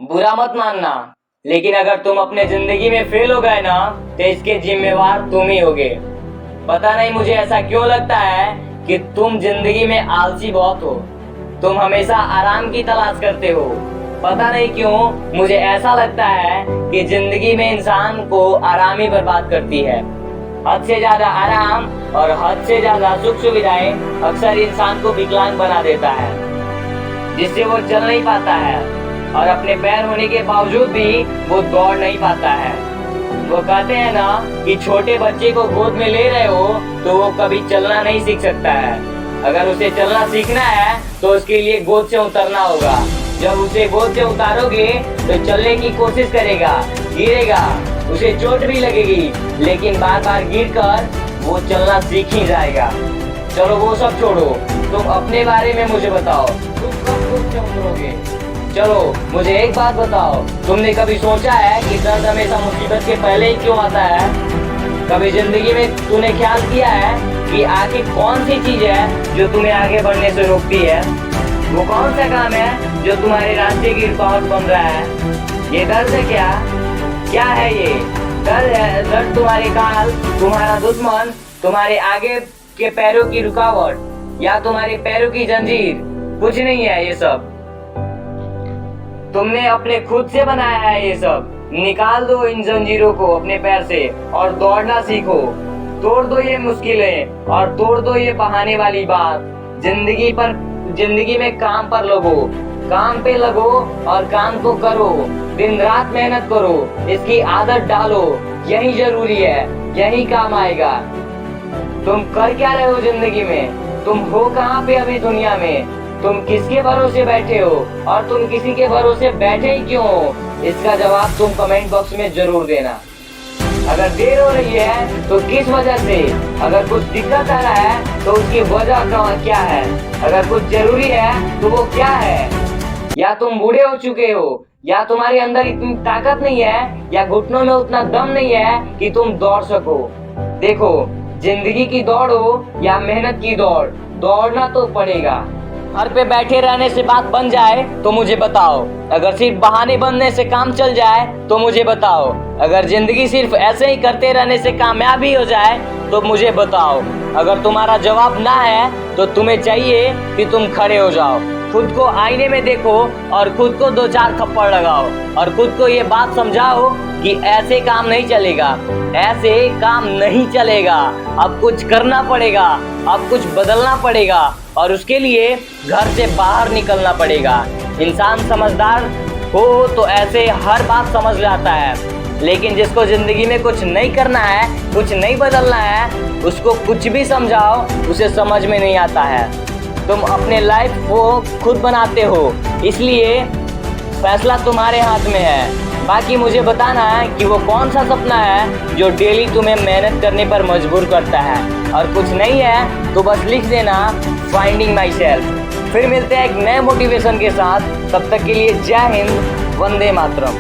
बुरा मत मानना, लेकिन अगर तुम अपने जिंदगी में फेल हो गए ना तो इसके जिम्मेवार तुम ही होगे। पता नहीं मुझे ऐसा क्यों लगता है कि तुम जिंदगी में आलसी बहुत हो। तुम हमेशा आराम की तलाश करते हो। पता नहीं क्यों मुझे ऐसा लगता है कि जिंदगी में इंसान को आराम ही बर्बाद करती है। हद से ज्यादा आराम और हद से ज्यादा सुख सुविधाएं अक्सर इंसान को विकलांग बना देता है, जिससे वो चल नहीं पाता है और अपने पैर होने के बावजूद भी वो दौड़ नहीं पाता है। वो कहते हैं ना कि छोटे बच्चे को गोद में ले रहे हो तो वो कभी चलना नहीं सीख सकता है। अगर उसे चलना सीखना है तो उसके लिए गोद से उतरना होगा। जब उसे गोद से उतारोगे तो चलने की कोशिश करेगा, गिरेगा, उसे चोट भी लगेगी, लेकिन बार बार गिरकर वो चलना सीख ही जाएगा। चलो वो सब छोड़ो, तुम अपने बारे में मुझे बताओ, तुम कब गोद से उतरोगे? चलो मुझे एक बात बताओ, तुमने कभी सोचा है कि दर्द हमेशा मुसीबत के पहले ही क्यों आता है? कभी जिंदगी में तूने ख्याल किया है कि आखिर कौन सी चीज है जो तुम्हें आगे बढ़ने से रोकती है? वो कौन सा काम है जो तुम्हारे रास्ते की रुकावट बन रहा है? ये दर्द है क्या है ये? दर्द है, दर्द तुम्हारे काल, तुम्हारा दुश्मन, तुम्हारे आगे के पैरों की रुकावट या तुम्हारे पैरों की जंजीर? कुछ नहीं है ये सब, तुमने अपने खुद से बनाया है ये सब। निकाल दो इन जंजीरों को अपने पैर से और दौड़ना सीखो। तोड़ दो ये मुश्किलें और तोड़ दो ये बहाने वाली बात। जिंदगी में काम पर लगो, काम पे लगो और काम को करो। दिन रात मेहनत करो, इसकी आदत डालो। यही जरूरी है, यही काम आएगा। तुम कर क्या रहे हो जिंदगी में? तुम हो कहाँ पे अभी दुनिया में? तुम किसके भरोसे बैठे हो और तुम किसी के भरोसे बैठे ही क्यों हो? इसका जवाब तुम कमेंट बॉक्स में जरूर देना। अगर देर हो रही है तो किस वजह से? अगर कुछ दिक्कत आ रहा है तो उसकी वजह क्या है? अगर कुछ जरूरी है तो वो क्या है? या तुम बूढ़े हो चुके हो, या तुम्हारे अंदर इतनी ताकत नहीं है, या घुटनों में उतना दम नहीं है कि तुम दौड़ सको। देखो, जिंदगी की दौड़ हो या मेहनत की दौड़, दौड़ना तो पड़ेगा। घर पे बैठे रहने से बात बन जाए तो मुझे बताओ। अगर सिर्फ बहाने बनने से काम चल जाए तो मुझे बताओ। अगर जिंदगी सिर्फ ऐसे ही करते रहने से कामयाबी हो जाए तो मुझे बताओ। अगर तुम्हारा जवाब ना है तो तुम्हें चाहिए कि तुम खड़े हो जाओ, खुद को आईने में देखो और खुद को 2-4 थप्पड़ लगाओ और खुद को ये बात समझाओ कि ऐसे काम नहीं चलेगा, ऐसे काम नहीं चलेगा। अब कुछ करना पड़ेगा, अब कुछ बदलना पड़ेगा और उसके लिए घर से बाहर निकलना पड़ेगा। इंसान समझदार हो तो ऐसे हर बात समझ जाता है, लेकिन जिसको जिंदगी में कुछ नहीं करना है, कुछ नहीं बदलना है, उसको कुछ भी समझाओ उसे समझ में नहीं आता है। तुम अपने लाइफ को खुद बनाते हो, इसलिए फैसला तुम्हारे हाथ में है। बाकी मुझे बताना है कि वो कौन सा सपना है जो डेली तुम्हें मेहनत करने पर मजबूर करता है। और कुछ नहीं है तो बस लिख देना फाइंडिंग माई सेल्फ। फिर मिलते हैं एक नए मोटिवेशन के साथ। तब तक के लिए जय हिंद, वंदे मातरम।